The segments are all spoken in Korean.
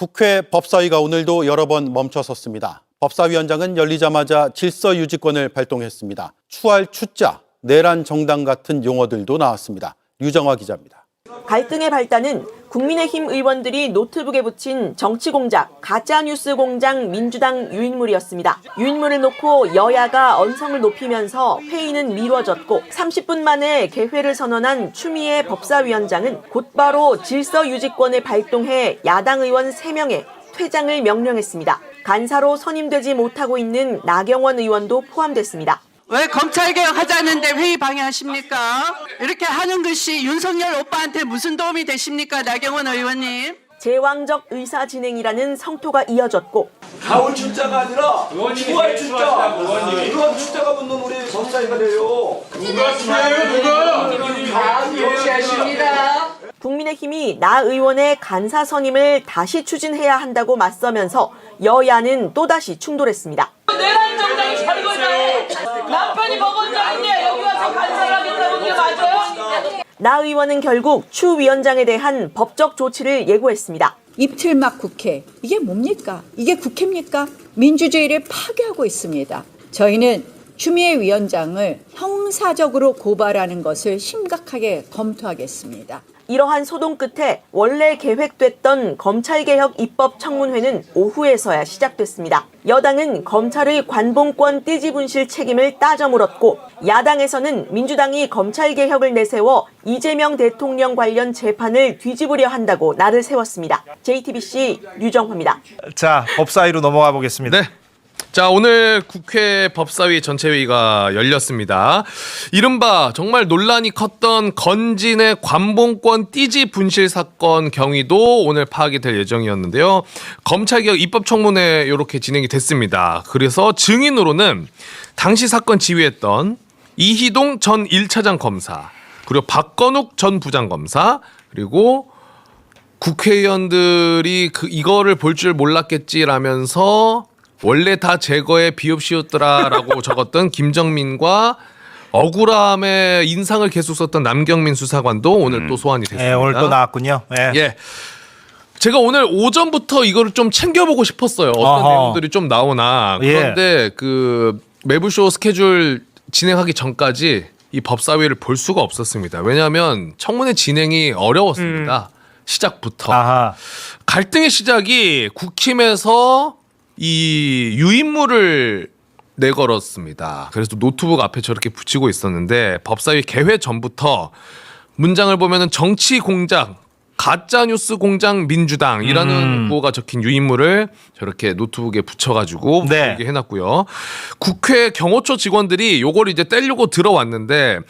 국회 법사위가 오늘도 여러 번 멈춰섰습니다. 법사위원장은 열리자마자 질서유지권을 발동했습니다. 추할 추자, 내란 정당 같은 용어들도 나왔습니다. 유정화 기자입니다. 갈등의 발단은 국민의힘 의원들이 노트북에 붙인 정치공작, 가짜뉴스 공장 민주당 유인물이었습니다. 유인물을 놓고 여야가 언성을 높이면서 회의는 미뤄졌고 30분 만에 개회를 선언한 추미애 법사위원장은 곧바로 질서유지권을 발동해 야당 의원 3명의 퇴장을 명령했습니다. 간사로 선임되지 못하고 있는 나경원 의원도 포함됐습니다. 왜 검찰개혁 하자는데 회의 방해하십니까? 이렇게 하는 것이 윤석열 오빠한테 무슨 도움이 되십니까, 나경원 의원님? 제왕적 의사 진행이라는 성토가 이어졌고 가올 출자가 아니라 추할 출자. 그런 출자가 붙는 우리 법사위가 돼요. 누가 추해요? 누가? 역시하십니다. 국민의힘이 나 의원의 간사 선임을 다시 추진해야 한다고 맞서면서 여야는 또다시 충돌했습니다. 내란 정당이 잘거잖아요. 남편이 먹은 자인데 여기 와서 간사를 하겠다는 게 맞아요? 나 의원은 결국 추 위원장에 대한 법적 조치를 예고했습니다. 입틀막 국회, 이게 뭡니까? 이게 국회입니까? 민주주의를 파괴하고 있습니다. 저희는 추미애 위원장을 형사적으로 고발하는 것을 심각하게 검토하겠습니다. 이러한 소동 끝에 원래 계획됐던 검찰개혁 입법 청문회는 오후에서야 시작됐습니다. 여당은 검찰의 관봉권 띠지분실 책임을 따져 물었고 야당에서는 민주당이 검찰개혁을 내세워 이재명 대통령 관련 재판을 뒤집으려 한다고 날을 세웠습니다. JTBC 유정화입니다. 자, 법사위로 넘어가 보겠습니다. 네. 자, 오늘 국회 법사위 전체회의가 열렸습니다. 이른바 정말 논란이 컸던 건진의 관봉권 띠지 분실 사건 경위도 오늘 파악이 될 예정이었는데요. 검찰개혁 입법청문회 이렇게 진행이 됐습니다. 그래서 증인으로는 당시 사건 지휘했던 이희동 전 1차장 검사, 그리고 박건욱 전 부장검사, 그리고 국회의원들이 이거를 볼 줄 몰랐겠지라면서 원래 다 제거에 비옵시였더라라고 적었던 김정민과 억울함의 인상을 계속 썼던 남경민 수사관도 오늘 또 소환이 됐습니다. 네, 오늘 또 나왔군요. 네. 예. 제가 오늘 오전부터 이거를 좀 챙겨보고 싶었어요. 어떤 어허. 내용들이 좀 나오나. 그런데 그 매부쇼 스케줄 진행하기 전까지 이 법사위를 볼 수가 없었습니다. 왜냐하면 청문회 진행이 어려웠습니다. 시작부터. 아하. 갈등의 시작이 국힘에서 이 유인물을 내걸었습니다. 그래서 노트북 앞에 저렇게 붙이고 있었는데 법사위 개회 전부터 문장을 보면은 정치 공작, 가짜 뉴스 공장 민주당이라는 구호가 적힌 유인물을 저렇게 노트북에 붙여가지고 네. 보이게 해놨고요. 국회 경호처 직원들이 요걸 이제 떼려고 들어왔는데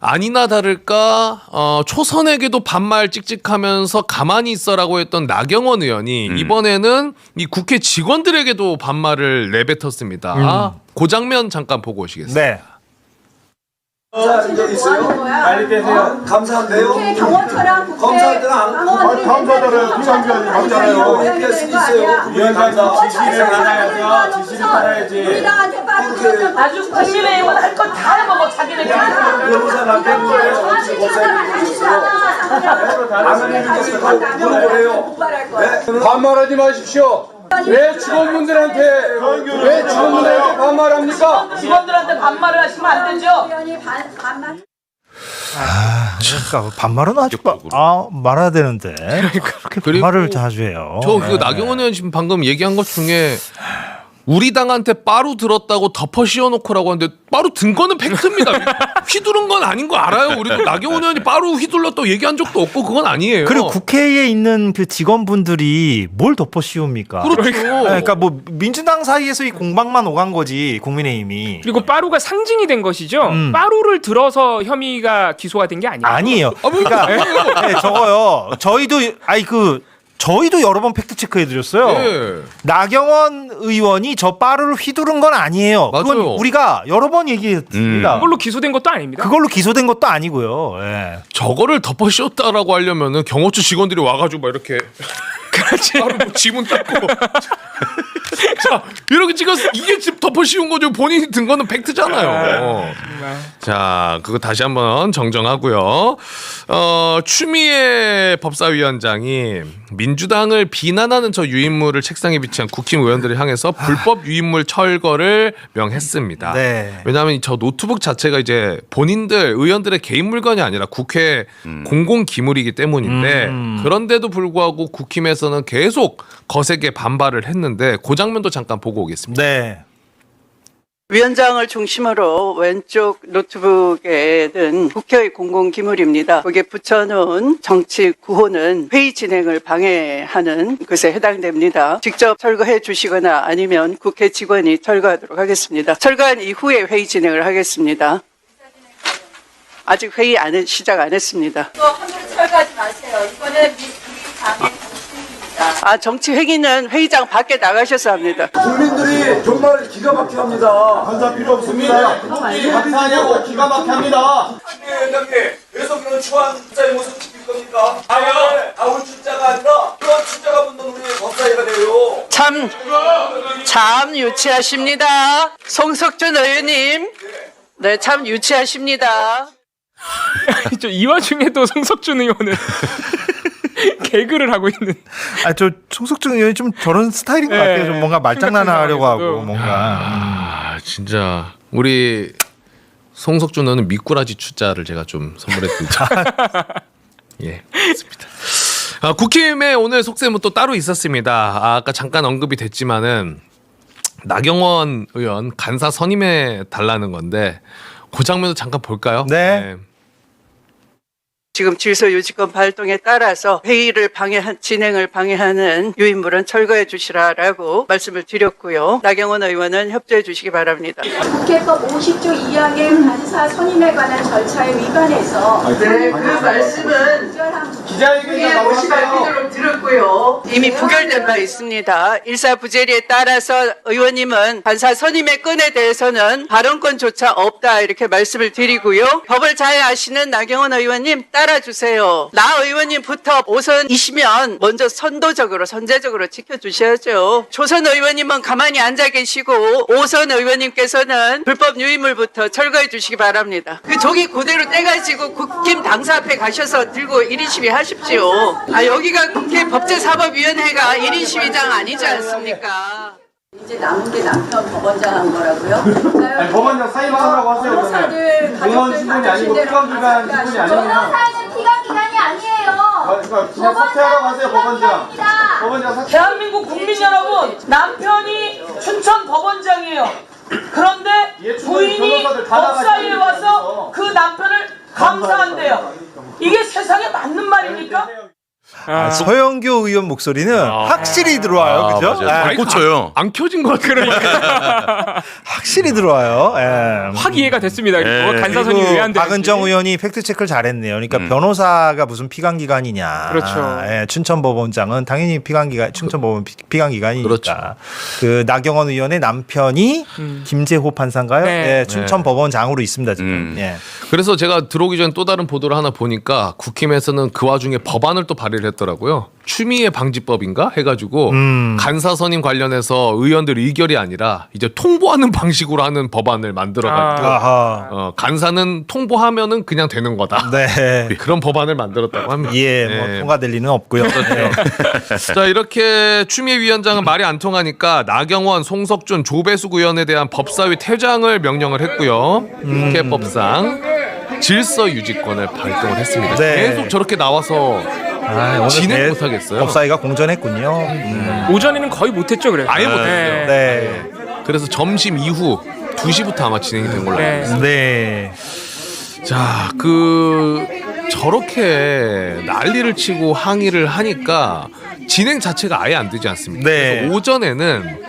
아니나 다를까 초선에게도 반말 찍찍하면서 가만히 있어라고 했던 나경원 의원이 이번에는 이 국회 직원들에게도 반말을 내뱉었습니다. 그 장면 잠깐 보고 오시겠습니다. 네. 자, 이제 있어요. 빨리 빼세요. 감사한데요. 경호처랑 검사들은 안 감사들은 비상기관이 맞잖아요. EPS 있어요. 위원장님 지시를 받아야죠. 지시를 받아야지. 우리나라한테 빠지면 아주 국민의힘은 할 것 다 해먹어 자기네끼리. 변호사 남편 거예요. 정치 법사위에 있어요. 반말하지 마십시오. 왜 직원분들한테 반말합니까? 직원들한테 반말을 하시면 안 되죠. 그러니까 반말은 아주 말아야 되는데 그렇게 반말을 자주 해요. 저 그 나경원 의원 지금 방금 얘기한 것 중에 우리 당한테 빠루 들었다고 덮어 씌워놓고라고 하는데 빠루 든 거는 팩트입니다. 휘두른 건 아닌 거 알아요. 우리도 나경원 의원이 빠루 휘둘렀다고 얘기한 적도 없고 그건 아니에요. 그리고 국회에 있는 그 직원분들이 뭘 덮어 씌웁니까? 그렇죠. 그러니까 뭐 민주당 사이에서 이 공방만 오간 거지 국민의힘이. 그리고 빠루가 상징이 된 것이죠. 빠루를 들어서 혐의가 기소가 된 게 아니에요. 아니에요. 그러니까 네, 저거요. 저희도 여러 번 팩트 체크해 드렸어요. 네. 나경원 의원이 저 빠루를 휘두른 건 아니에요. 맞아요. 그건 우리가 여러 번 얘기했습니다. 그걸로 기소된 것도 아닙니다. 그걸로 기소된 것도 아니고요. 예. 저거를 덮어 씌웠다라고 하려면은 경호처 직원들이 와가지고 막 이렇게 바로 뭐 지문 닦고 자 이렇게 찍었어. 이게 지금 덮어 씌운 거죠. 본인이 든 거는 팩트잖아요. 자, 그거 다시 한번 정정하고요. 추미애 법사위원장이 민주당을 비난하는 저 유인물을 책상에 비치한 국힘 의원들을 향해서 불법 유인물 철거를 명했습니다. 네. 왜냐하면 저 노트북 자체가 이제 본인들 의원들의 개인 물건이 아니라 국회 공공 기물이기 때문인데 그런데도 불구하고 국힘에서는 계속 거세게 반발을 했는데 그 장면도 잠깐 보고 오겠습니다. 네. 위원장을 중심으로 왼쪽 노트북에는 국회의 공공기물입니다. 거기에 붙여놓은 정치 구호는 회의 진행을 방해하는 것에 해당됩니다. 직접 철거해 주시거나 아니면 국회 직원이 철거하도록 하겠습니다. 철거한 이후에 회의 진행을 하겠습니다. 아직 회의 시작 안 했습니다. 또 함부로 철거하지 마세요. 이거는 민주당의 정치 회의는 회의장 밖에 나가셔서 합니다. 국민들이 정말 기가 막히게 합니다. 반사 필요 없습니다. 반사하냐고 기가 막히게 합니다. 위원장님, 계속 이런 추한 숫자의 모습 지킬 겁니까? 아울 숫자가 아니라 그런 숫자가 붙는 우리 법사위가 돼요. 참 유치하십니다. 송석준 의원님. 네, 참 유치하십니다. 이 와중에도 송석준 의원은 개그를 하고 있는. 저 송석준 의원이 좀 저런 스타일인 것 같아요. 좀 뭔가 말장난하려고 하고 뭔가. 진짜 우리 송석준 의원은 미꾸라지 추자를 제가 좀 선물했습니다. 예, 그렇습니다. 국힘에 오늘 속셈은 또 따로 있었습니다. 아까 잠깐 언급이 됐지만은 나경원 의원 간사 선임해 달라는 건데 그 장면도 잠깐 볼까요? 네. 지금 질서유지권 발동에 따라서 회의를 진행을 방해하는 유인물은 철거해 주시라라고 말씀을 드렸고요. 나경원 의원은 협조해 주시기 바랍니다. 국회법 50조 2항의 간사 선임에 관한 절차에 위반해서 네, 그 말씀은 기자회견에 오시도록 들었고요. 이미 부결된 바 있습니다. 일사부재리에 따라서 의원님은 간사 선임의 건에 대해서는 발언권조차 없다 이렇게 말씀을 드리고요. 법을 잘 아시는 나경원 의원님 따라주세요. 나 의원님부터 5선이시면 먼저 선제적으로 지켜주셔야죠. 조선 의원님은 가만히 앉아 계시고 5선 의원님께서는 불법 유인물부터 철거해 주시기 바랍니다. 그 종이 그대로 떼가지고 국힘 당사 앞에 가셔서 들고 1인 시위 하십시오. 여기가 국회 법제사법위원회가 1인 시위장 아니지 않습니까? 이제 남은 게 남편 법원장 한 거라고요? 아니, 법원장 사임하라고 하세요. 변호사들 공무원 신분이 아니고 피감기관 신분이 아니면 변호사는 피감기관이 아니에요. 그냥 사퇴하라고 하세요. 법원장 사퇴. 대한민국 국민 여러분, 남편이 춘천 법원장이에요. 그런데 부인이 법사위에 와서 그 남편을 감사한대요. 이게 세상에 맞는 말입니까? 서영교 의원 목소리는 확실히 들어와요. 그죠? 안 꽂혀요. 안 켜진 것 같아요. 확실히 들어와요. 예. 확 이해가 됐습니다. 간사 선임이 왜 안 되는지. 박은정 의원이 팩트 체크를 잘했네요. 그러니까 변호사가 무슨 피감기관이냐. 그렇죠. 예, 춘천법원장은 당연히 춘천법원 피감기관이니까. 그렇죠. 그 나경원 의원의 남편이 김재호 판사인가요? 네. 예, 춘천법원장으로 있습니다 지금. 예. 그래서 제가 들어오기 전에 또 다른 보도를 하나 보니까 국힘에서는 그 와중에 법안을 또 발의를 했더라고요. 추미애 방지법인가 해가지고 간사 선임 관련해서 의원들 의결이 아니라 이제 통보하는 방식으로 하는 법안을 만들어가지고 간사는 통보하면은 그냥 되는 거다. 네. 그런 법안을 만들었다고 합니다. 예, 뭐 통과될 리는 없고요. 네. 자, 이렇게 추미애 위원장은 말이 안 통하니까 나경원, 송석준, 조배숙 의원에 대한 법사위 퇴장을 명령을 했고요. 국회법상 질서 유지권을 발동을 했습니다. 네. 계속 저렇게 나와서 오늘 진행 못하겠어요. 법사위가 공전했군요. 오전에는 거의 못했죠, 그래서. 아예 못했어요. 네. 그래서 점심 이후 2시부터 아마 진행이 된 걸로 알고 있습니다. 네. 자, 저렇게 난리를 치고 항의를 하니까 진행 자체가 아예 안 되지 않습니까? 네. 그래서 오전에는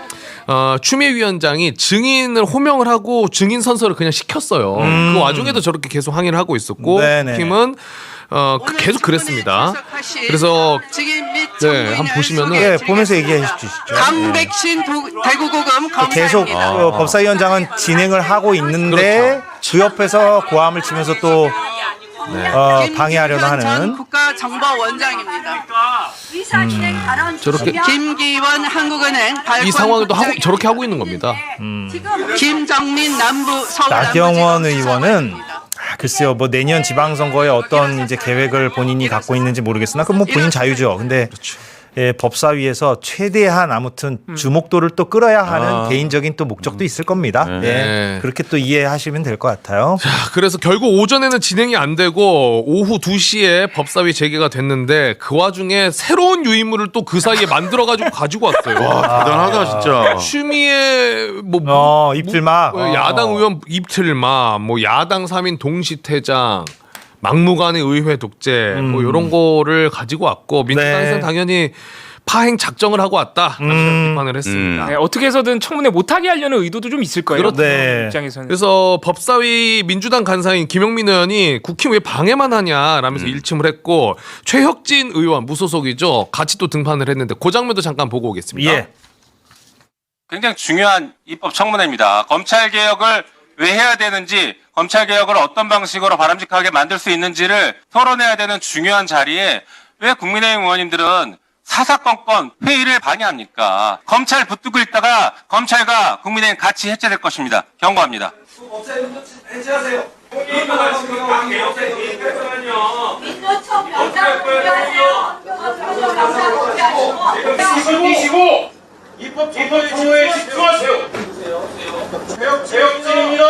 추미애 위원장이 증인을 호명을 하고 증인 선서를 그냥 시켰어요. 그 와중에도 저렇게 계속 항의를 하고 있었고 네네. 팀은 계속 그랬습니다. 그래서 네, 한번 보시면은 예, 보면서 얘기해 주시죠. 강백신 대구고검 계속 검사입니다. 법사위원장은 진행을 하고 있는데 그 옆에서 고함을 치면서 또 방해하려고 김기현 전 하는. 국가정보원장입니다. 저렇게 김기원 한국은행 이 상황에도 저렇게 하고 있는 겁니다. 김정민 남부 서울 나경원 남부지검 의원은 수사관입니다. 글쎄요, 뭐 내년 지방선거에 어떤 이제 계획을 본인이 갖고 있는지 모르겠으나 그건 뭐 본인 자유죠. 근데 예, 법사위에서 최대한 아무튼 주목도를 또 끌어야 하는 개인적인 또 목적도 있을 겁니다. 예, 그렇게 또 이해하시면 될 것 같아요. 자, 그래서 결국 오전에는 진행이 안 되고 오후 2시에 법사위 재개가 됐는데 그 와중에 새로운 유인물을 또 그 사이에 만들어가지고 가지고 왔어요. 와, 대단하다 진짜. 추미애 뭐 입틀막 야당 의원 입틀막 뭐 야당 3인 동시퇴장 막무가내 의회 독재 뭐 이런 거를 가지고 왔고 민주당에서는 당연히 파행 작정을 하고 왔다 비판을 했습니다. 네, 어떻게 해서든 청문회 못하게 하려는 의도도 좀 있을 거예요. 그렇죠. 네. 입장에서는. 그래서 법사위 민주당 간사인 김영민 의원이 국회 왜 방해만 하냐라면서 일침을 했고 최혁진 의원 무소속이죠. 같이 또 등판을 했는데 그 장면도 잠깐 보고 오겠습니다. 예. 굉장히 중요한 입법 청문회입니다. 검찰 개혁을 왜 해야 되는지, 검찰 개혁을 어떤 방식으로 바람직하게 만들 수 있는지를 토론해야 되는 중요한 자리에 왜 국민의힘 의원님들은 사사건건 회의를 방해합니까? 검찰 붙들고 있다가 검찰과 국민의힘 같이 해체될 것입니다. 경고합니다. 법사위원장 해체하세요. 민노총 명장 공개하세요. 이걸 띄시고 입법 청문회에 집중하세요. 제혁진입니다.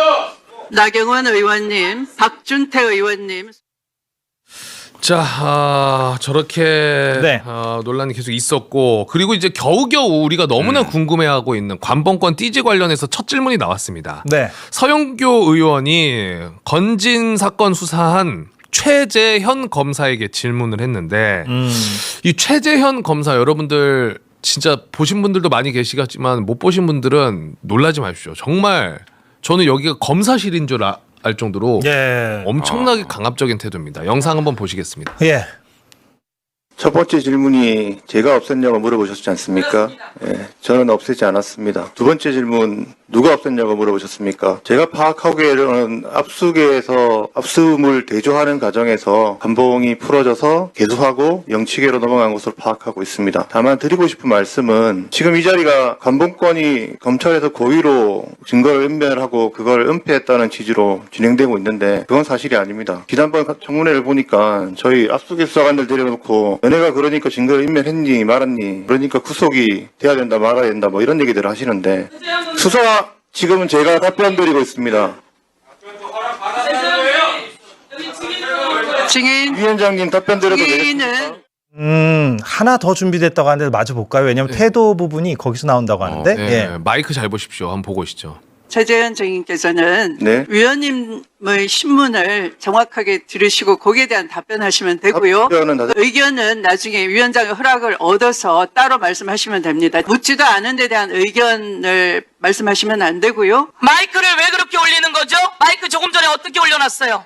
나경원 의원님, 박준태 의원님. 자, 저렇게 네. 논란이 계속 있었고 그리고 이제 겨우겨우 우리가 너무나 궁금해하고 있는 관봉권 띠지 관련해서 첫 질문이 나왔습니다. 네. 서영교 의원이 건진 사건 수사한 최재현 검사에게 질문을 했는데 이 최재현 검사 여러분들 진짜 보신 분들도 많이 계시겠지만 못 보신 분들은 놀라지 마십시오. 정말 저는 여기가 검사실인 줄 알 정도로 예. 엄청나게 강압적인 태도입니다. 영상 한번 보시겠습니다. 예. 첫 번째 질문이 제가 없앴냐고 물어보셨지 않습니까? 예, 저는 없애지 않았습니다. 두 번째 질문 누가 없앴냐고 물어보셨습니까? 제가 파악하기에는 압수계에서 압수물 대조하는 과정에서 관봉이 풀어져서 개수하고 영치계로 넘어간 것으로 파악하고 있습니다. 다만 드리고 싶은 말씀은 지금 이 자리가 관봉권이 검찰에서 고의로 증거를 은멸하고 그걸 은폐했다는 취지로 진행되고 있는데 그건 사실이 아닙니다. 지난번 청문회를 보니까 저희 압수계 수사관들 데려놓고 너네가 그러니까 증거를 인멸했니 말았니 그러니까 구속이 돼야 된다 말아야 된다 뭐 이런 얘기들을 하시는데 수사 지금은 제가 답변 드리고 있습니다. 증인 위원장님 답변 드려도 되겠습니까? 증인은 하나 더 준비됐다고 하는데 마저 볼까요? 왜냐면 태도 부분이 거기서 나온다고 하는데. 예. 예. 마이크 잘 보십시오. 한번 보고 오시죠. 최재현 증인께서는 네. 위원님의 신문을 정확하게 들으시고 거기에 대한 답변하시면 되고요. 의견은 나중에 위원장의 허락을 얻어서 따로 말씀하시면 됩니다. 묻지도 않은 데 대한 의견을 말씀하시면 안 되고요. 마이크를 왜 그렇게 올리는 거죠? 마이크 조금 전에 어떻게 올려놨어요?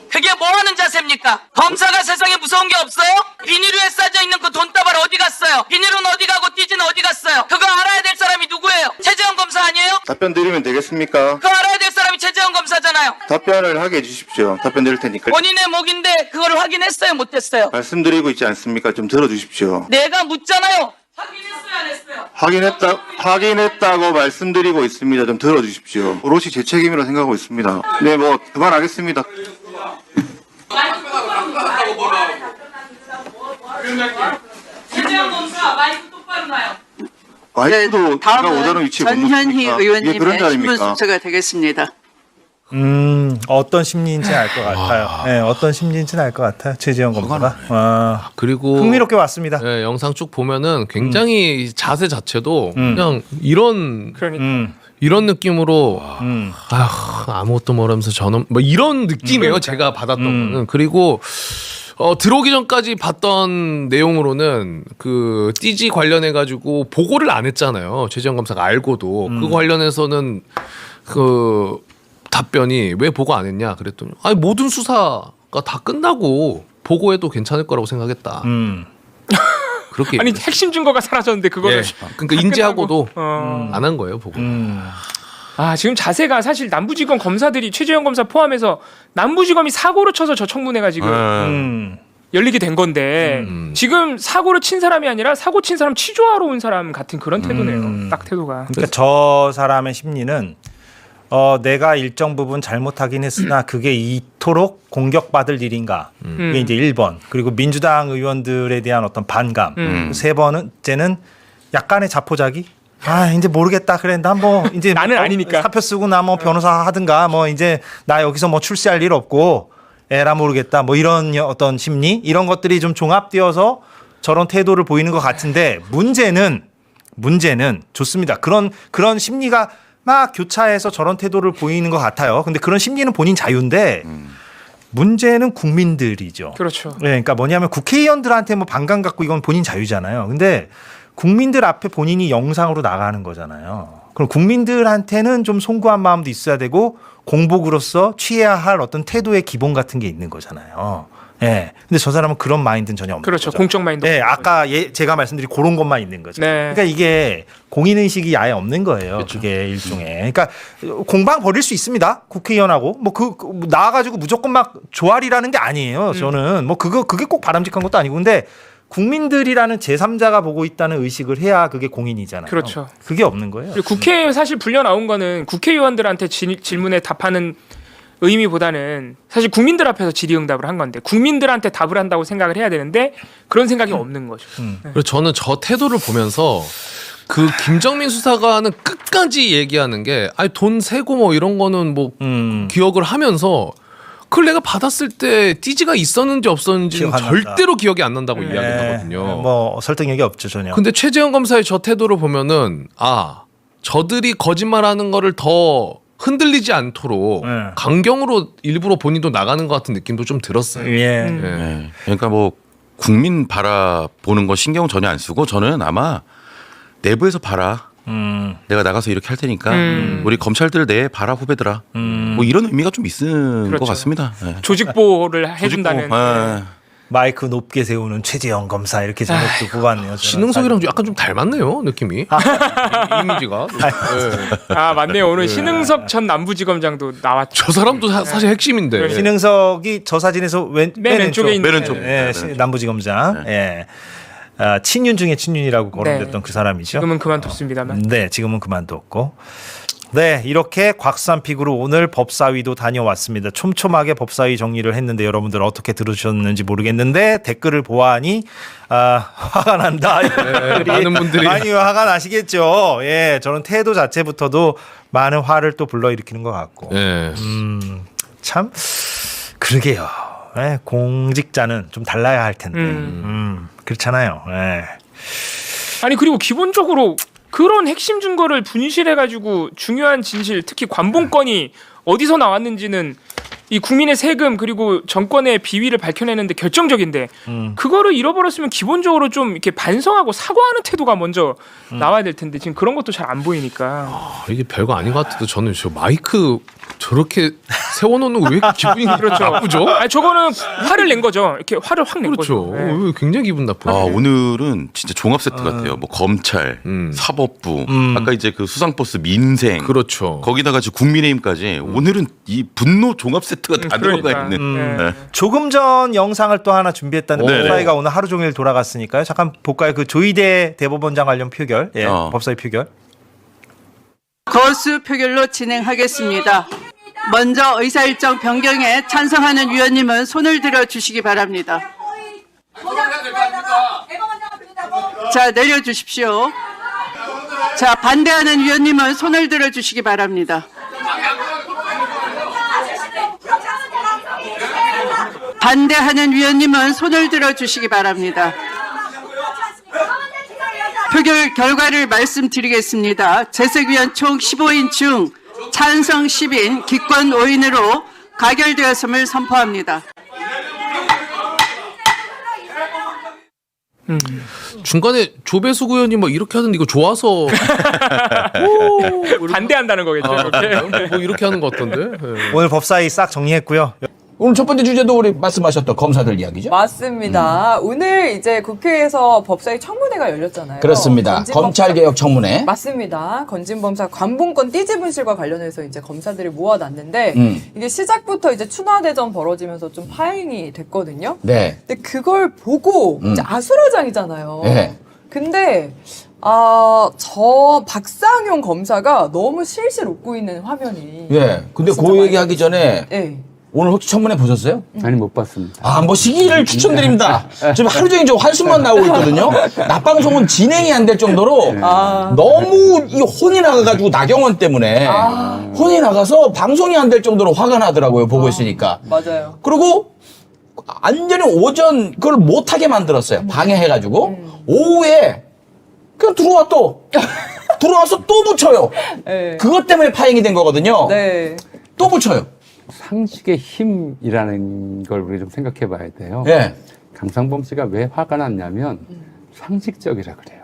그게 뭐 하는 자세입니까? 검사가 세상에 무서운 게 없어요? 비닐에 싸져 있는 그 돈다발 어디 갔어요? 비닐은 어디 가고 띠지는 어디 갔어요? 그거 알아야 될 사람이 누구예요? 최재형 검사 아니에요? 답변 드리면 되겠습니까? 그거 알아야 될 사람이 최재형 검사잖아요. 답변을 하게 해주십시오. 답변 드릴 테니까. 본인의 목인데 그걸 확인했어요? 못했어요? 말씀드리고 있지 않습니까? 좀 들어주십시오. 내가 묻잖아요. 확인했어요? 안 했어요? 확인했다고 말씀드리고 있습니다. 좀 들어주십시오. 오롯이 제 책임이라고 생각하고 있습니다. 네, 뭐 그만하겠습니다. 최재형 검사 마이크 똑바로 놔요. 마이크도 제가 오자는 다음은 위치에 못 전현희 놓습니까? 이게 의원님의 그런 신문 자리입니까? 순서가 되겠습니다. 어떤 심리인지 알 것 같아요. 네, 어떤 심리인지는 알 것 같아요. 최재형 검사가. 그리고 흥미롭게 왔습니다. 예, 영상 쭉 보면은 굉장히 자세 자체도 그냥 이런 이런 느낌으로 아휴, 아무것도 모르면서 저놈 뭐 이런 느낌이에요. 제가 받았던 거는. 그리고 들어오기 전까지 봤던 내용으로는 그 띠지 관련해 가지고 보고를 안 했잖아요. 최재형 검사가 알고도 그거 관련해서는 그 답변이 왜 보고 안 했냐 그랬더니 아니 모든 수사가 다 끝나고 보고해도 괜찮을 거라고 생각했다. 그렇게 아니 핵심 증거가 사라졌는데 그거를 예. 그러니까 인지하고도 안 한 거예요 보고. 지금 자세가 사실 남부지검 검사들이 최재형 검사 포함해서 남부지검이 사고를 쳐서 저 청문회가 지금 열리게 된 건데 지금 사고를 친 사람이 아니라 사고 친 사람 취조하러 온 사람 같은 그런 태도네요. 딱 태도가. 그러니까 저 사람의 심리는 내가 일정 부분 잘못하긴 했으나 그게 이토록 공격받을 일인가. 그게 이제 1번. 그리고 민주당 의원들에 대한 어떤 반감. 세 번째는 약간의 자포자기. 이제 모르겠다. 그래, 난 뭐 이제 나는 아니니까 사표 쓰고 나 뭐 변호사 하든가 뭐 이제 나 여기서 뭐 출세할 일 없고 에라 모르겠다. 뭐 이런 어떤 심리 이런 것들이 좀 종합되어서 저런 태도를 보이는 것 같은데 문제는 좋습니다. 그런 심리가 막 교차해서 저런 태도를 보이는 것 같아요. 근데 그런 심리는 본인 자유인데 문제는 국민들이죠. 그렇죠. 네, 그러니까 뭐냐면 국회의원들한테 뭐 반감 갖고 이건 본인 자유잖아요. 근데 국민들 앞에 본인이 영상으로 나가는 거잖아요. 그럼 국민들한테는 좀 송구한 마음도 있어야 되고 공복으로서 취해야 할 어떤 태도의 기본 같은 게 있는 거잖아요. 예. 근데 저 사람은 그런 마인드는 전혀 없는 그렇죠. 거죠. 공적 마인드. 네, 아까 제가 말씀드린 그런 것만 있는 거죠. 네. 그러니까 이게 공인 의식이 아예 없는 거예요. 그렇죠. 그게 일종의. 그러니까 공방 벌일 수 있습니다. 국회의원하고 뭐 나와가지고 무조건 막 조알이라는 게 아니에요. 저는 뭐 그게 꼭 바람직한 것도 아니고 근데. 국민들이라는 제3자가 보고 있다는 의식을 해야 그게 공인이잖아요. 그렇죠. 그게 없는 거예요. 국회에 사실 불려 나온 거는 국회의원들한테 질문에 답하는 의미보다는 사실 국민들 앞에서 질의응답을 한 건데 국민들한테 답을 한다고 생각을 해야 되는데 그런 생각이 없는 거죠. 그래서 저는 저 태도를 보면서 그 김정민 수사관은 끝까지 얘기하는 게 돈 세고 뭐 이런 거는 뭐 기억을 하면서 그걸 내가 받았을 때 띠지가 있었는지 없었는지는 절대로 기억이 안 난다고 이야기하거든요. 뭐 설득력이 없죠 전혀. 근데 최재형 검사의 저 태도를 보면은 저들이 거짓말하는 거를 더 흔들리지 않도록 강경으로 일부러 본인도 나가는 것 같은 느낌도 좀 들었어요. 네. 그러니까 뭐 국민 바라보는 거 신경 전혀 안 쓰고 저는 아마 내부에서 봐라. 내가 나가서 이렇게 할 테니까 우리 검찰들 내 봐라 후배들아. 뭐 이런 의미가 좀 있는 그렇죠. 것 같습니다. 네. 조직보호를 해준다는. 마이크 높게 세우는 최재형 검사 이렇게 제목도 뽑았네요. 신흥석이랑 약간 좀 닮았네요 느낌이. 이미지가. 맞네요. 오늘 신흥석 전 남부지검장도 나왔죠. 저 사람도 사실 핵심인데. 신흥석이 저 사진에서 맨 왼쪽에 있는 왼쪽. 남부지검장. 예. 친윤 중에 친윤이라고 거론됐던 그 사람이죠. 지금은 그만뒀습니다만. 네, 지금은 그만뒀고. 네, 이렇게 곽산픽으로 오늘 법사위도 다녀왔습니다. 촘촘하게 법사위 정리를 했는데 여러분들 어떻게 들으셨는지 모르겠는데 댓글을 보아하니 화가 난다. 많은 분들이 많이 화가 나시겠죠. 예, 저는 태도 자체부터도 많은 화를 또 불러일으키는 것 같고. 참 그러게요. 예, 공직자는 좀 달라야 할 텐데. 그렇잖아요. 예. 아니 그리고 기본적으로 그런 핵심 증거를 분실해가지고 중요한 진실, 특히 관봉권이 어디서 나왔는지는 이 국민의 세금 그리고 정권의 비위를 밝혀내는데 결정적인데 그거를 잃어버렸으면 기본적으로 좀 이렇게 반성하고 사과하는 태도가 먼저 나와야 될 텐데 지금 그런 것도 잘 안 보이니까. 이게 별거 아닌 것 같아도 저는 저 마이크 저렇게 세워놓는 거 왜 기분이 나쁘죠? 저거는 화를 낸 거죠. 이렇게 화를 확 낸 그렇죠. 거죠. 네. 굉장히 기분 나쁘네. 오늘은 진짜 종합 세트 같아요. 뭐 검찰, 사법부, 아까 이제 그 수상버스 민생, 그렇죠. 거기다가 지금 국민의힘까지 오늘은 이 분노 종합 세트가 다 들어가 있는. 네. 조금 전 영상을 또 하나 준비했다는 법사위가 오늘 하루 종일 돌아갔으니까요. 잠깐 볼까요? 그 조희대 대법원장 관련 표결, 법사위 표결. 거수 표결로 진행하겠습니다. 먼저 의사일정 변경에 찬성하는 위원님은 손을 들어 주시기 바랍니다. 자, 내려주십시오. 자, 반대하는 위원님은 손을 들어 주시기 바랍니다. 반대하는 위원님은 손을 들어 주시기 바랍니다. 표결 결과를 말씀드리겠습니다. 재석위원 총 15인 중 찬성 10인, 기권 5인으로 가결되었음을 선포합니다. 중간에 조배숙 의원이 뭐 이렇게 하던데 이거 좋아서 반대한다는 거겠죠. 뭐 이렇게 하는 것 같던데. 오늘 법사위 싹 정리했고요. 오늘 첫 번째 주제도 우리 말씀하셨던 검사들 이야기죠? 맞습니다. 오늘 이제 국회에서 법사위 청문회가 열렸잖아요. 그렇습니다. 검찰개혁 청문회. 맞습니다. 건진범사 관봉권 띠지 분실과 관련해서 이제 검사들을 모아놨는데 이게 시작부터 이제 추나대전 벌어지면서 좀 파행이 됐거든요. 네. 근데 그걸 보고 이제 아수라장이잖아요. 네. 근데 저 박상용 검사가 너무 실실 웃고 있는 화면이. 예. 근데 그 얘기하기 전에 네. 오늘 혹시 청문회 보셨어요? 아니 못 봤습니다. 아, 뭐 시기를 추천드립니다. 지금 하루 종일 저 한숨만 나오고 있거든요. 낮방송은 진행이 안 될 정도로 너무 이 혼이 나가가지고 나경원 때문에 혼이 나가서 방송이 안 될 정도로 화가 나더라고요. 보고 있으니까. 맞아요. 그리고 완전히 오전 그걸 못하게 만들었어요. 방해해가지고 오후에 그냥 들어와서 또 붙여요. 네. 그것 때문에 파행이 된 거거든요. 네. 또 붙여요. 상식의 힘이라는 걸 우리 좀 생각해 봐야 돼요. 예. 강상범 씨가 왜 화가 났냐면 상식적이라 그래요.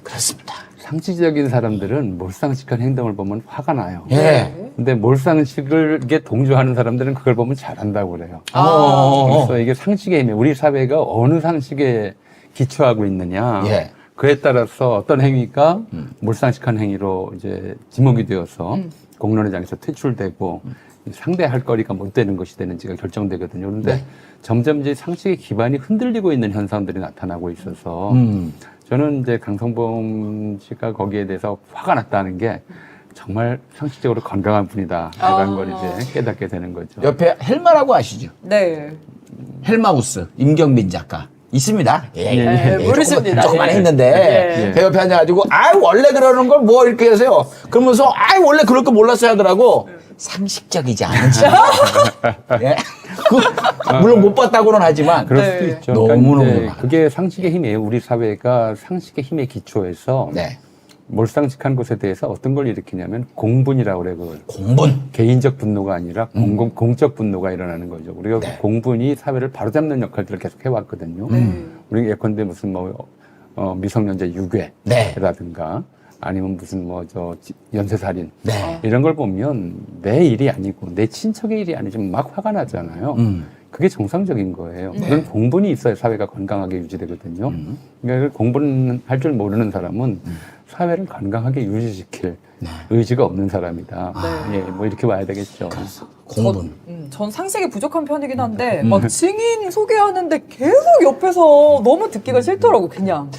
그렇습니다. 상식적인 사람들은 몰상식한 행동을 보면 화가 나요. 예. 근데 몰상식에 동조하는 사람들은 그걸 보면 잘한다고 그래요. 그래서 이게 상식의 힘이에요. 우리 사회가 어느 상식에 기초하고 있느냐. 예. 그에 따라서 어떤 행위가 몰상식한 행위로 이제 지목이 되어서 공론의 장에서 퇴출되고 상대할 거리가 못 되는 것이 되는지가 결정되거든요. 그런데 네. 점점 이제 상식의 기반이 흔들리고 있는 현상들이 나타나고 있어서 저는 이제 강성범 씨가 거기에 대해서 화가 났다는 게 정말 상식적으로 건강한 분이다라는 걸 이제 깨닫게 되는 거죠. 옆에 헬마라고 아시죠? 네. 헬마우스 임경민 작가 있습니다. 모르십니다. 조금만 예. 했는데 예. 배 옆에 앉아가지고 원래 그러는 걸 뭐 이렇게 하세요. 그러면서 원래 그럴 거 몰랐어야 하더라고. 상식적이지 않은 지. 예? 물론 못 봤다고는 하지만 그럴 수도 있죠. 너무너무 그러니까 이제 그게 상식의 힘이에요. 우리 사회가 상식의 힘에 기초해서 몰상식한 것에 대해서 어떤 걸 일으키냐면 공분이라고 그래요. 그걸. 공분. 개인적 분노가 아니라 공적 분노가 일어나는 거죠. 우리가 공분이 사회를 바로잡는 역할들을 계속 해왔거든요. 우리 예컨대 무슨 미성년자 유괴라든가 아니면 무슨 연쇄살인 이런 걸 보면 내 일이 아니고 내 친척의 일이 아니지만 막 화가 나잖아요. 그게 정상적인 거예요. 그런 공분이 있어야 사회가 건강하게 유지되거든요. 그러니까 공분할 줄 모르는 사람은 사회를 건강하게 유지시킬 의지가 없는 사람이다. 예, 뭐 이렇게 봐야 되겠죠. 공분. 전 상식이 부족한 편이긴 한데 막 증인 소개하는데 계속 옆에서 너무 듣기가 싫더라고 그냥.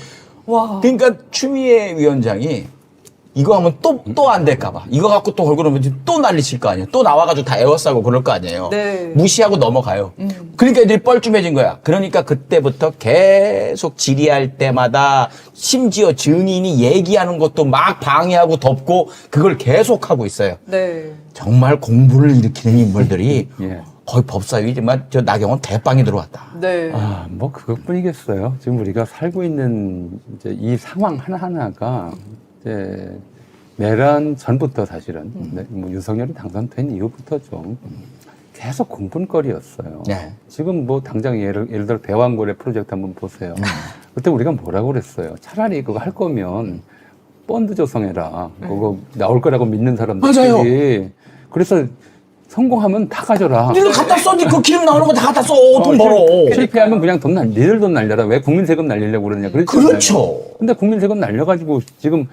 와. 그러니까 추미애 위원장이 이거 하면 또 안 될까봐. 이거 갖고 또 걸고 또 난리 칠 거 아니에요. 또 나와가지고 다 에워싸고 그럴 거 아니에요. 네. 무시하고 넘어가요. 그러니까 애들이 뻘쭘해진 거야. 그러니까 그때부터 계속 질의할 때마다 심지어 증인이 얘기하는 것도 막 방해하고 덮고 그걸 계속하고 있어요. 네. 정말 공분을 일으키는 인물들이 거의 법사위지만 저 나경원 대빵이 들어왔다. 네. 뭐 그것뿐이겠어요. 지금 우리가 살고 있는 이제 이 상황 하나하나가 이제 내란 전부터 사실은 뭐 윤석열이 당선된 이후부터 좀 계속 공분거리였어요. 지금 뭐 당장 예를 들어 대왕고래 프로젝트 한번 보세요. 그때 우리가 뭐라고 그랬어요. 차라리 그거 할 거면 펀드 조성해라. 그거 나올 거라고 믿는 사람들이. 맞아요. 그래서 성공하면 다 가져라. 니들 갖다 써. 그 기름 나오는 거 다 갖다 써. 돈 벌어. 실패하면 그냥 니들 돈 날려라. 왜 국민 세금 날리려고 그러냐. 그렇죠. 근데 국민 세금 날려가지고 지금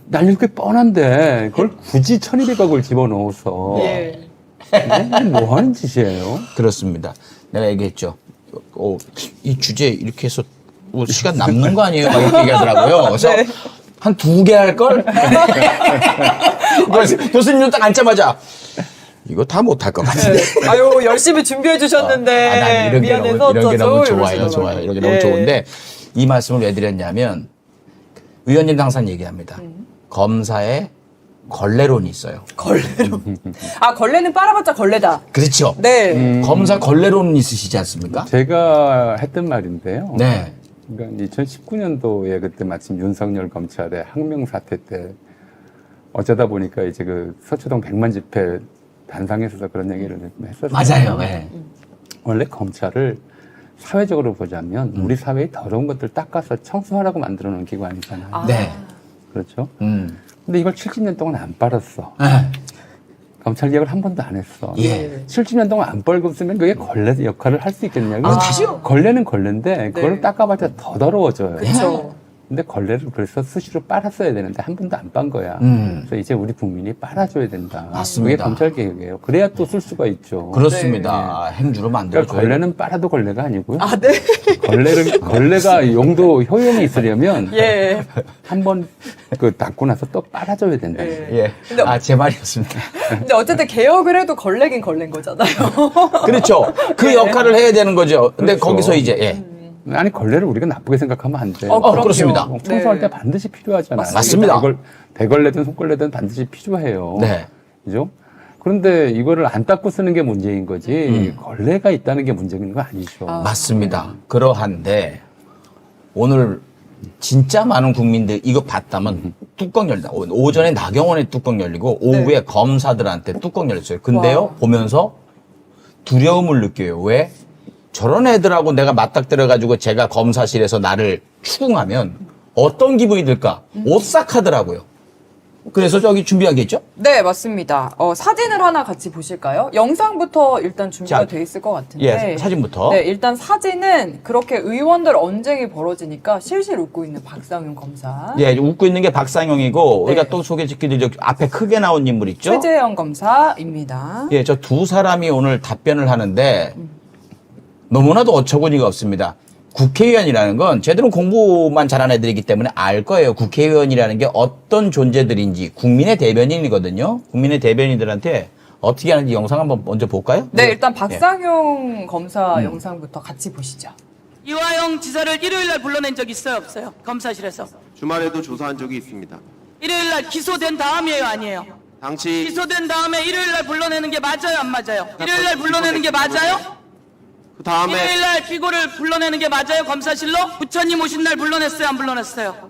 날릴 게 뻔한데 그걸 굳이 1200억을 집어넣어서 뭐 하는 짓이에요? 그렇습니다. 내가 얘기했죠. 이 주제 이렇게 해서 시간 남는 거 아니에요? 막 이렇게 얘기하더라고요. 그래서 한 2개 할걸? 교수님 딱 앉자마자 이거 다 못할 것 같은데. 아유 열심히 준비해 주셨는데 난 이런 미안해서 게 너무 어쩌죠? 좋아요. 이런 게 너무 좋은데 이 말씀을 왜 드렸냐면 의원님도 항상 얘기합니다. 검사의 걸레론이 있어요. 걸레론. 걸레는 빨아봤자 걸레다. 그렇죠. 네. 검사 걸레론은 있으시지 않습니까? 제가 했던 말인데요. 네. 그러니까 2019년도에 그때 마침 윤석열 검찰의 항명 사태 때 어쩌다 보니까 이제 그 서초동 100만 집회 단상에서 그런 얘기를 했었어요. 맞아요. 네. 원래 검찰을 사회적으로 보자면 우리 사회의 더러운 것들 닦아서 청소하라고 만들어 놓은 기관이잖아요. 네. 그렇죠. 근데 이걸 70년 동안 안 빨았어. 검찰 개혁을 한 번도 안 했어. 예. 70년 동안 안 벌금 쓰면 그게 걸레 역할을 할 수 있겠냐고. 다시요? 걸레는 걸레인데 그걸 닦아봤자 더 더러워져요. 그렇죠. 근데 걸레를 그래서 수시로 빨았어야 되는데 한 번도 안 빤 거야. 그래서 이제 우리 국민이 빨아줘야 된다. 맞습니다. 그게 검찰 개혁이에요. 그래야 또 쓸 수가 있죠. 그렇습니다. 행주로 만들어줘야 그러니까 걸레는 빨아도 걸레가 아니고요. 아, 네. 걸레가 용도 효용이 있으려면 예. 한번 그 닦고 나서 또 빨아줘야 된다. 예. 근데- 제 말이었습니다. 근데 어쨌든 개혁을 해도 걸레긴 걸레인 거잖아요. 그렇죠. 그 역할을 해야 되는 거죠. 근데 그렇죠. 거기서 이제 아니 걸레를 우리가 나쁘게 생각하면 안 돼요. 그럼요. 그렇습니다. 청소할 네. 때 반드시 필요하잖아요. 맞습니다. 대걸레든 손걸레든 반드시 필요해요. 네. 그죠? 그런데 이거를 안 닦고 쓰는 게 문제인 거지 걸레가 있다는 게 문제인 거 아니죠. 맞습니다. 그러한데 오늘 진짜 많은 국민들 이거 봤다면 뚜껑 열다. 오전에 나경원의 뚜껑 열리고 오후에 검사들한테 뚜껑 열렸어요. 근데요 보면서 두려움을 느껴요. 왜? 저런 애들하고 내가 맞닥뜨려가지고 제가 검사실에서 나를 추궁하면 어떤 기분이 들까? 오싹하더라고요. 그래서 저기 준비하겠죠? 네, 맞습니다. 사진을 하나 같이 보실까요? 영상부터 일단 준비가 자, 돼 있을 것 같은데. 예, 사진부터. 네, 일단 사진은 그렇게 의원들 언쟁이 벌어지니까 실실 웃고 있는 박상윤 검사. 예, 웃고 있는 게 박상영이고 우리가 네. 또 소개시켜드리죠. 앞에 크게 나온 인물 있죠? 최재형 검사입니다. 예, 저 두 사람이 오늘 답변을 하는데 너무나도 어처구니가 없습니다. 국회의원이라는 건 제대로 공부만 잘하는 애들이기 때문에 알 거예요. 국회의원이라는 게 어떤 존재들인지. 국민의 대변인이거든요. 국민의 대변인들한테 어떻게 하는지 영상 한번 먼저 볼까요? 네, 일단 박상용 검사 영상부터 같이 보시죠. 이화영 지사를 일요일 날 불러낸 적 있어요, 없어요? 검사실에서. 주말에도 조사한 적이 있습니다. 일요일 날 기소된 다음이에요, 아니에요? 당시 기소된 다음에 일요일 날 불러내는 게 맞아요, 안 맞아요? 일요일 날 불러내는 게 맞아요? 그 다음에 일요일 날 피고를 불러내는 게 맞아요, 검사실로? 부처님 오신 날 불러냈어요, 안 불러냈어요?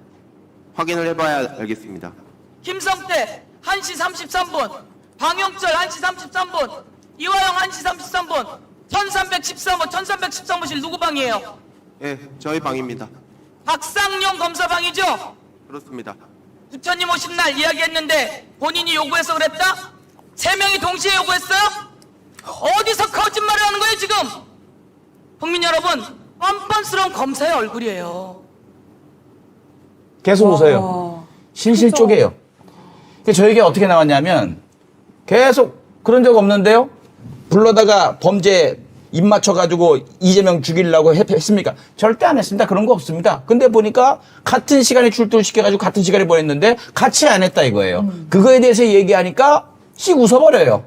확인을 해봐야 알겠습니다. 김성태 1시 33분, 방영철 1시 33분, 이화영 1시 33분, 1313호, 1313호실 누구 방이에요? 예, 저희 방입니다. 박상용 검사 방이죠? 그렇습니다. 부처님 오신 날 이야기했는데 본인이 요구해서 그랬다? 3명이 동시에 요구했어요? 어디서 거짓말을 하는 거예요 지금? 국민 여러분, 뻔뻔스러운 검사의 얼굴이에요. 계속 웃어요. 실실 쪼개요. 저에게 어떻게 나왔냐면 계속 그런 적 없는데요. 불러다가 범죄 입 맞춰가지고 이재명 죽이려고 했습니까? 절대 안 했습니다. 그런 거 없습니다. 근데 보니까 같은 시간에 출두시켜가지고 같은 시간에 보냈는데 같이 안 했다 이거예요. 그거에 대해서 얘기하니까 씩 웃어버려요.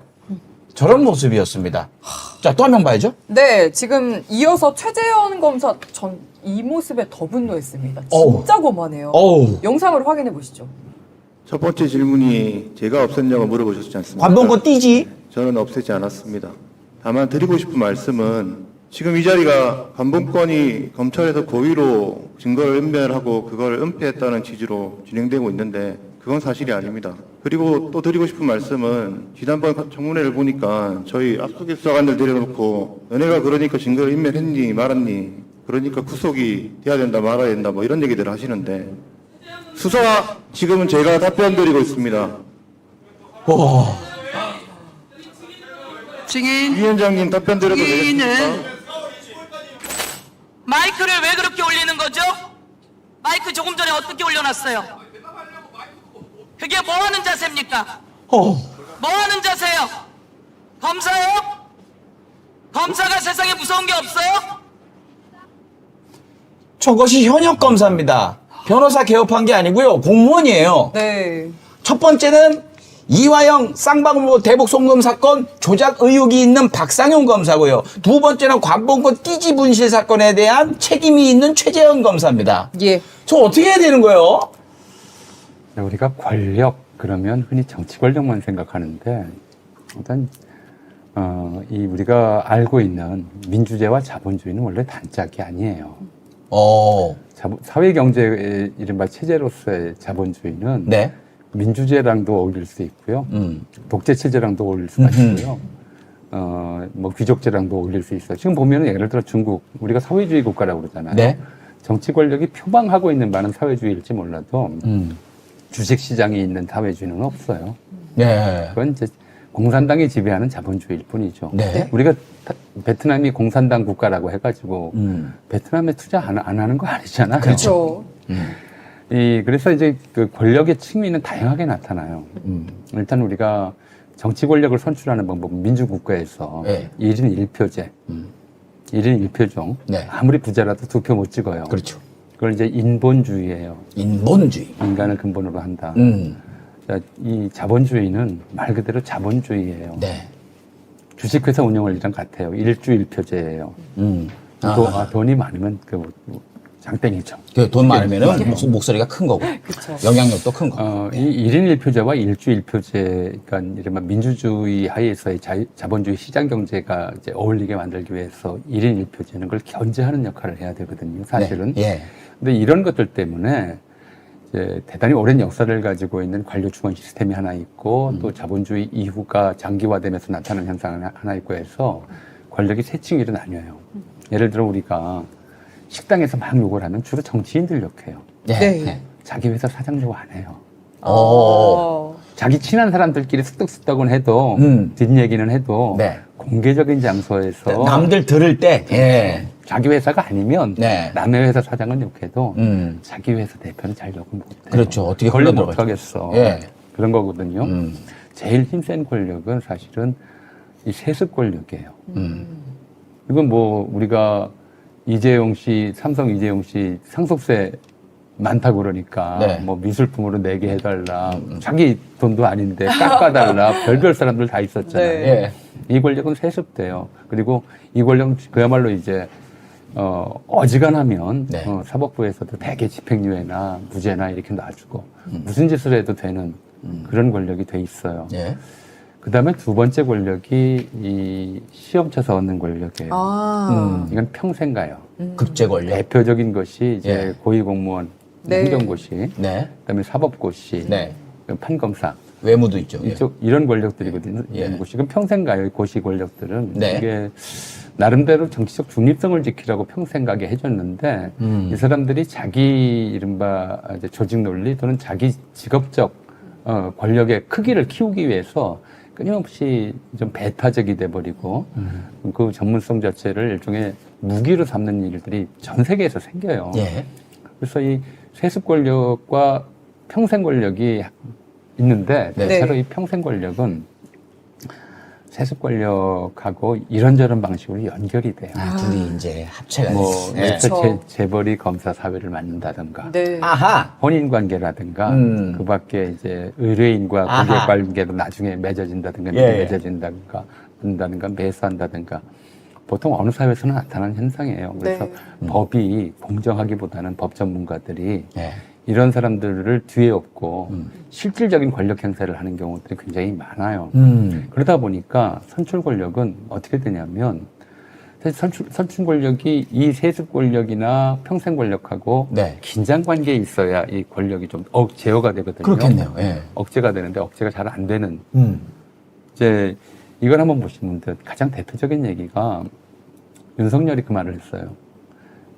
저런 모습이었습니다. 자, 또 한 명 봐야죠. 네, 지금 이어서 최재현 검사 전 이 모습에 더 분노했습니다. 어우. 진짜 거만해요. 어우. 영상으로 확인해 보시죠. 첫 번째 질문이 제가 없앴냐고 물어보셨지 않습니까? 관본권 띄지? 저는 없애지 않았습니다. 다만 드리고 싶은 말씀은 지금 이 자리가 관본권이 검찰에서 고의로 증거를 은멸하고 그걸 은폐했다는 취지로 진행되고 있는데 그건 사실이 아닙니다. 그리고 또 드리고 싶은 말씀은 지난번 청문회를 보니까 저희 압수수색 수사관들 데려놓고 너네가 그러니까 증거를 인멸했니 말았니 그러니까 구속이 돼야 된다 말아야 된다 뭐 이런 얘기들을 하시는데 수사 지금은 제가 답변 드리고 있습니다. 증인 위원장님 답변 드려도 되겠습니까? 증인은 마이크를 왜 그렇게 올리는 거죠? 마이크 조금 전에 어떻게 올려놨어요? 그게 뭐 하는 자세입니까? 뭐 하는 자세요? 검사요? 검사가 세상에 무서운 게 없어요? 저것이 현역 검사입니다. 변호사 개업한 게 아니고요. 공무원이에요. 네. 첫 번째는 이화영 쌍방울모 대북 송금 사건 조작 의혹이 있는 박상용 검사고요. 두 번째는 관본권 띠지 분실 사건에 대한 책임이 있는 최재형 검사입니다. 예. 저 어떻게 해야 되는 거예요? 우리가 권력 그러면 흔히 정치 권력만 생각하는데 일단 이 우리가 알고 있는 민주주의와 자본주의는 원래 단짝이 아니에요. 사회 경제의 이른바 체제로서의 자본주의는 네. 민주제랑도 어울릴 수 있고요. 독재 체제랑도 어울릴 수가 있고요. 뭐 귀족제랑도 어울릴 수 있어요. 지금 보면은 예를 들어 중국, 우리가 사회주의 국가라고 그러잖아요. 네. 정치 권력이 표방하고 있는 바는 사회주의일지 몰라도 주식 시장이 있는 사회주의는 없어요. 네. 그건 이제 공산당이 지배하는 자본주의일 뿐이죠. 네. 우리가 베트남이 공산당 국가라고 해가지고 베트남에 투자 안 하는 거 아니잖아요. 그렇죠. 그래서 이제 그 권력의 층위는 다양하게 나타나요. 일단 우리가 정치 권력을 선출하는 방법은 민주국가에서 네. 1인 1표제, 1인 1표종. 네. 아무리 부자라도 2표 못 찍어요. 그렇죠. 그걸 이제 인본주의예요. 인본주의. 인간을 근본으로 한다. 자, 이 자본주의는 말 그대로 자본주의예요. 네. 주식회사 운영원리랑 같아요. 1주 1표제예요. 돈이 많으면 장땡이죠. 돈 많으면 목소리가 큰 거고, 영향력도 큰 거고. 이 1인 1표제와 1주 1표제, 그러니까 이른바 민주주의 하에서의 자본주의 시장 경제가 이제 어울리게 만들기 위해서 1인 1표제는 걸 견제하는 역할을 해야 되거든요, 사실은. 네. 예. 근데 이런 것들 때문에 이제 대단히 오랜 역사를 가지고 있는 관료 주관 시스템이 하나 있고 또 자본주의 이후가 장기화되면서 나타나는 현상 하나 있고 해서 권력이 세 층으로 나뉘어요. 예를 들어 우리가 식당에서 막 욕을 하면 주로 정치인들 욕해요. 네. 자기 회사 사장 욕 안 해요. 자기 친한 사람들끼리 쑥덕쑥덕은 해도 뒷얘기는 해도 공개적인 장소에서 남들 들을 때 자기 회사가 아니면 남의 회사 사장은 욕해도 자기 회사 대표는 잘 욕을 못해요. 그렇죠. 어떻게 권력 흘러들어가죠. 못하겠어. 그런 거거든요. 제일 힘센 권력은 사실은 이 세습 권력이에요. 이건 뭐 우리가 이재용 씨, 삼성 이재용 씨 상속세 많다고 그러니까 뭐 미술품으로 내게 해달라. 자기 돈도 아닌데 깎아달라. 별별 사람들 다 있었잖아요. 이 권력은 세습돼요. 그리고 이 권력은 그야말로 이제 어지간하면 사법부에서도 대개 집행유예나 무죄나 이렇게 놔주고 무슨 짓을 해도 되는 그런 권력이 돼 있어요. 그 다음에 두 번째 권력이 이 시험 쳐서 얻는 권력이에요. 이건 평생 가요. 급제 권력. 대표적인 것이 이제 고위공무원, 행정고시, 그다음에 사법고시, 판검사, 외무도 있죠. 이런 권력들이거든요. 외무고시. 그럼 평생 가요. 고시 권력들은 이게 나름대로 정치적 중립성을 지키라고 평생 가게 해줬는데 이 사람들이 자기 이른바 이제 조직 논리 또는 자기 직업적 권력의 크기를 키우기 위해서 끊임없이 좀 배타적이 돼버리고 그 전문성 자체를 일종의 무기로 삼는 일들이 전 세계에서 생겨요. 그래서 이 세습 권력과 평생 권력이 있는데 대체로 이 평생 권력은 세습 권력하고 이런저런 방식으로 연결이 돼요. 둘이 이제 합체가 뭐 됐어요. 재벌이 검사 사회를 맡는다든가, 아하. 혼인 관계라든가, 그 밖에 이제 의뢰인과 고객 관계도 나중에 맺어진다든가, 맺어진다든가, 매수한다든가. 보통 어느 사회에서는 나타나는 현상이에요. 그래서 법이 공정하기보다는 법 전문가들이 이런 사람들을 뒤에 업고 실질적인 권력 행사를 하는 경우들이 굉장히 많아요. 그러다 보니까 선출 권력은 어떻게 되냐면 사실 선출 권력이 이 세습 권력이나 평생 권력하고 긴장 관계에 있어야 이 권력이 좀 제어가 되거든요. 그렇겠네요. 억제가 되는데 억제가 잘 안 되는. 이제 이걸 한번 보시면 가장 대표적인 얘기가 윤석열이 그 말을 했어요.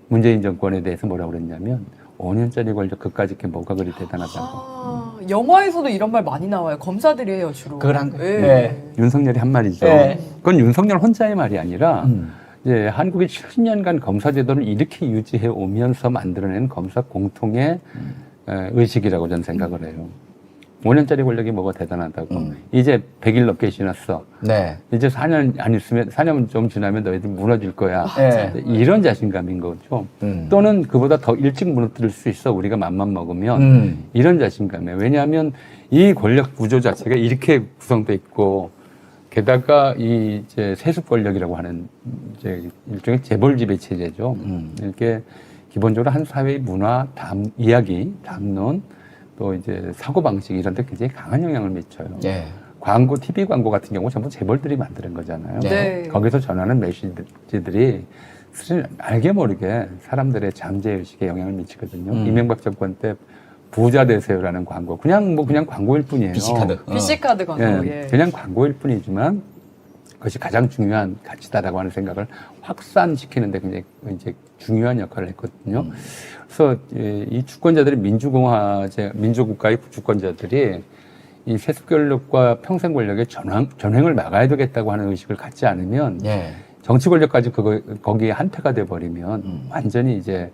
문재인 정권에 대해서 뭐라고 그랬냐면 5년짜리 권력 그까짓 게 뭐가 그리 대단하다고. 영화에서도 이런 말 많이 나와요. 검사들이 해요, 주로. 윤석열이 한 말이죠. 그건 윤석열 혼자의 말이 아니라 이제 한국이 70년간 검사 제도를 이렇게 유지해 오면서 만들어낸 검사 공통의 의식이라고 저는 생각을 해요. 5년짜리 권력이 뭐가 대단하다고. 이제 100일 넘게 지났어. 이제 4년 안 있으면, 4년 좀 지나면 너희들 무너질 거야. 이런 자신감인 거죠. 또는 그보다 더 일찍 무너뜨릴 수 있어. 우리가 맘만 먹으면. 이런 자신감이에요. 왜냐하면 이 권력 구조 자체가 이렇게 구성돼 있고, 게다가 이 이제 세습 권력이라고 하는 이제 일종의 재벌 지배 체제죠. 이렇게 기본적으로 한 사회의 문화, 이야기, 담론, 또 이제 사고방식 이런 데 굉장히 강한 영향을 미쳐요. 광고, TV 광고 같은 경우 전부 재벌들이 만드는 거잖아요. 거기서 전하는 메시지들이 사실 알게 모르게 사람들의 잠재의식에 영향을 미치거든요. 이명박 정권 때 부자 되세요라는 광고. 그냥 광고일 뿐이에요. BC카드 광고. 그냥 광고일 뿐이지만 그것이 가장 중요한 가치다라고 하는 생각을 확산시키는데 굉장히 이제 중요한 역할을 했거든요. 그래서 이 주권자들이 민주국가의 주권자들이 이 세습 권력과 평생 권력의 전횡을 막아야 되겠다고 하는 의식을 갖지 않으면 정치 권력까지 거기에 한패가 돼 버리면 완전히 이제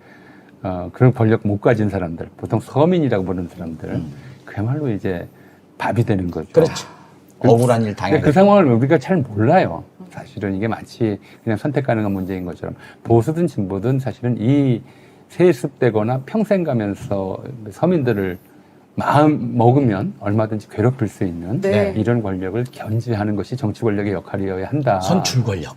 그런 권력 못 가진 사람들, 보통 서민이라고 부르는 사람들, 그야말로 이제 밥이 되는 거죠. 그렇죠. 억울한 일 당해. 그 상황을 우리가 잘 몰라요. 사실은 이게 마치 그냥 선택 가능한 문제인 것처럼 보수든 진보든 사실은 이 세습되거나 평생 가면서 서민들을 마음 먹으면 얼마든지 괴롭힐 수 있는 이런 권력을 견제하는 것이 정치 권력의 역할이어야 한다. 선출 권력.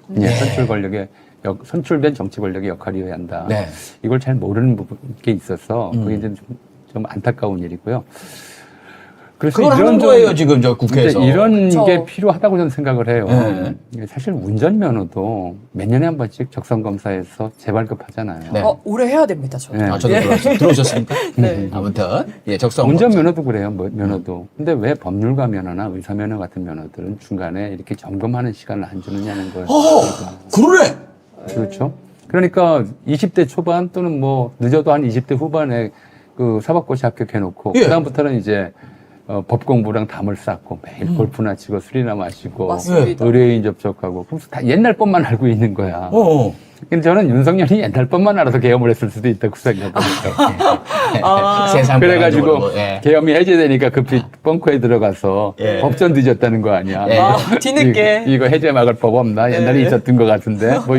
선출된 정치 권력의 역할이어야 한다. 네. 이걸 잘 모르는 게 있어서 그게 이제 좀 안타까운 일이고요. 그래서 그걸 하는 거예요, 지금 저 국회에서. 이런 게 필요하다고 저는 생각을 해요. 사실 운전면허도 몇 년에 한 번씩 적성검사에서 재발급하잖아요. 올해 해야 됩니다, 저. 네. 저도 들어오셨습니까? 아무튼 적성 운전면허도 그래요, 면허도. 근데 왜 법률가 면허나 의사면허 같은 면허들은 중간에 이렇게 점검하는 시간을 안 주느냐는 거예요. 그러네. 그렇죠. 그러니까 20대 초반 또는 뭐 늦어도 한 20대 후반에 그 사법고시 합격해놓고 그다음부터는 이제 법 공부랑 담을 쌓고 매일 골프나 치고 술이나 마시고 맞습니다. 의뢰인 접촉하고 그래서 다 옛날 법만 알고 있는 거야. 근데 저는 윤석열이 옛날 법만 알아서 계엄을 했을 수도 있다고 생각합니다. 세상 그래가지고 계엄이 해제되니까 급히 벙커에 들어가서 법전 뒤졌다는 거 아니야. 뒤늦게. 이거 해제 막을 법 없나? 옛날에 있었던 것 같은데 뭐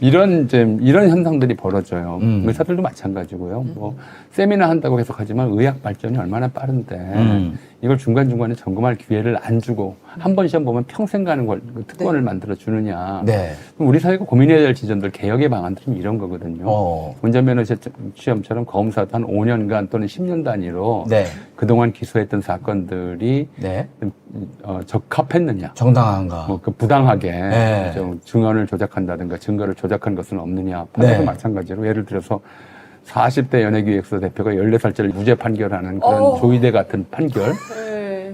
이런 현상들이 벌어져요. 의사들도 마찬가지고요. 뭐 세미나 한다고 계속 하지만 의학 발전이 얼마나 빠른데 이걸 중간중간에 점검할 기회를 안 주고 한 번 시험 보면 평생 가는 특권을 만들어 주느냐. 그럼 우리 사회가 고민해야 될 지점들, 개혁의 방안들은 이런 거거든요. 운전면허 시험처럼 검사도 한 5년간 또는 10년 단위로 그동안 기소했던 사건들이 적합했느냐. 정당한가. 뭐 부당하게 좀 증언을 조작한다든가 증거를 조작한 것은 없느냐. 판사도 마찬가지로 예를 들어서 40대 연예기획서 대표가 14살짜리 무죄 판결하는 그런 조이대 같은 판결.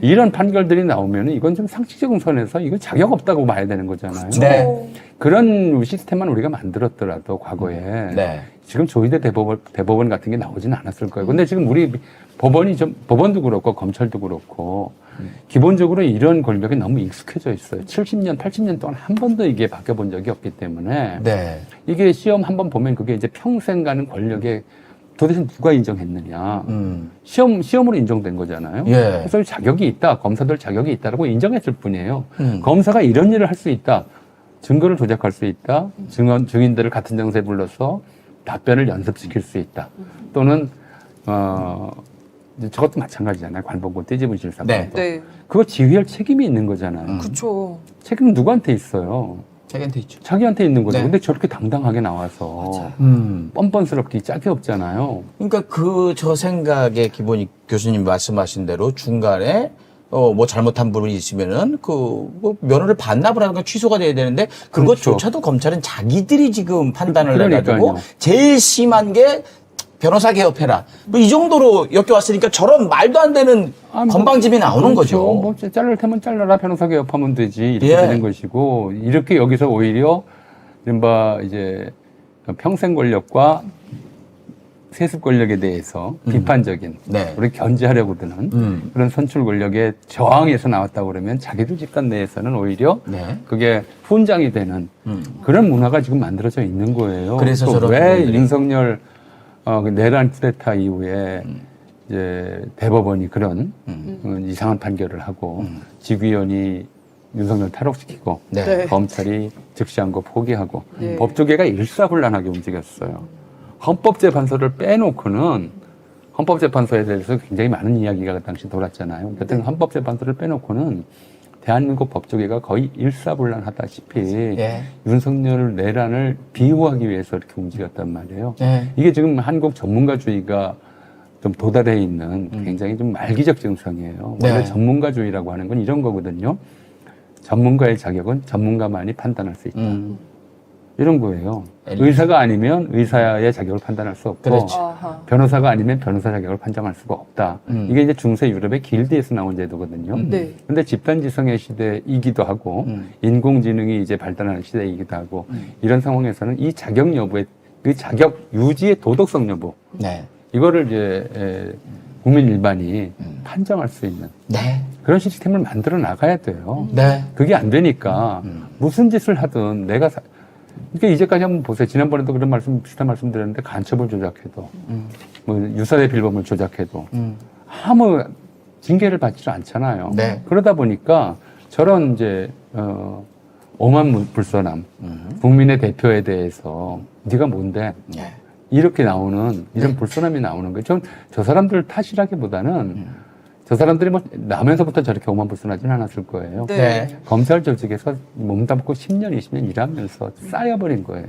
이런 판결들이 나오면 이건 좀 상식적인 선에서 이건 자격 없다고 봐야 되는 거잖아요. 그런 시스템만 우리가 만들었더라도 과거에 지금 조이대 대법원 같은 게 나오지는 않았을 거예요. 근데 지금 우리 법원도 그렇고 검찰도 그렇고 기본적으로 이런 권력이 너무 익숙해져 있어요. 70년, 80년 동안 한 번도 이게 바뀌어본 적이 없기 때문에 이게 시험 한 번 보면 그게 이제 평생 가는 권력에 도대체 누가 인정했느냐. 시험으로 인정된 거잖아요. 그래서 자격이 있다. 검사들 자격이 있다라고 인정했을 뿐이에요. 검사가 이런 일을 할 수 있다. 증거를 조작할 수 있다. 증인들을 같은 장소에 불러서 답변을 연습시킬 수 있다. 또는 저것도 마찬가지잖아요. 관봉권 떼지분실 사건도. 그거 지휘할 책임이 있는 거잖아요. 그렇죠. 책임은 누구한테 있어요? 자기한테 있죠. 자기한테 있는 거죠. 근데 저렇게 당당하게 나와서 뻔뻔스럽게 짝이 없잖아요. 그러니까 저 생각의 기본이 교수님 말씀하신 대로 중간에 뭐 잘못한 부분이 있으면은 뭐 면허를 반납을 하는 건 취소가 돼야 되는데 그것조차도 검찰은 자기들이 지금 판단을 해가지고 제일 심한 게 변호사 개업해라. 뭐 이 정도로 엮여왔으니까 저런 말도 안 되는 건방짐이 나오는 거죠. 뭐 자를 테면 잘라라. 변호사 개업하면 되지. 이렇게 되는 것이고 이렇게 여기서 오히려 이제 평생 권력과 세습 권력에 대해서 비판적인 우리 견제하려고 드는 그런 선출 권력의 저항에서 나왔다고 그러면 자기들 집단 내에서는 오히려 그게 훈장이 되는 그런 문화가 지금 만들어져 있는 거예요. 그래서 왜 윤석열 내란 쿠데타 이후에 이제 대법원이 그런 이상한 판결을 하고 직위원이 윤석열 탈옥시키고 검찰이 즉시항고 포기하고 법조계가 일사불란하게 움직였어요. 헌법재판소를 빼놓고는 헌법재판소에 대해서 굉장히 많은 이야기가 그 당시 돌았잖아요. 여튼 헌법재판소를 빼놓고는 대한민국 법조계가 거의 일사불란하다시피 윤석열 내란을 비호하기 위해서 이렇게 움직였단 말이에요. 이게 지금 한국 전문가주의가 좀 도달해 있는 굉장히 좀 말기적 증상이에요. 원래 전문가주의라고 하는 건 이런 거거든요. 전문가의 자격은 전문가만이 판단할 수 있다. 이런 거예요. 의사가 아니면 의사의 자격을 판단할 수 없고 변호사가 아니면 변호사 자격을 판정할 수가 없다. 이게 이제 중세 유럽의 길드에서 나온 제도거든요. 근데 집단지성의 시대이기도 하고 인공지능이 이제 발달하는 시대이기도 하고 이런 상황에서는 이 자격 여부의 그 자격 유지의 도덕성 여부 이거를 이제 국민 일반이 판정할 수 있는 네. 그런 시스템을 만들어 나가야 돼요. 네. 그게 안 되니까 무슨 짓을 하든 이게 이제까지 한번 보세요. 지난번에도 그런 비슷한 말씀 드렸는데 간첩을 조작해도 뭐 유사대 빌범을 조작해도 아무 징계를 받지를 않잖아요. 네. 그러다 보니까 저런 이제 오만 불선함 국민의 대표에 대해서 네가 뭔데 네. 이렇게 나오는 이런 불선함이 나오는 거예요. 전 저 사람들 탓이라기보다는 저 사람들이 뭐 나면서부터 저렇게 오만불선하지는 않았을 거예요. 네. 검찰 조직에서 몸담고 10년, 20년 일하면서 쌓여버린 거예요.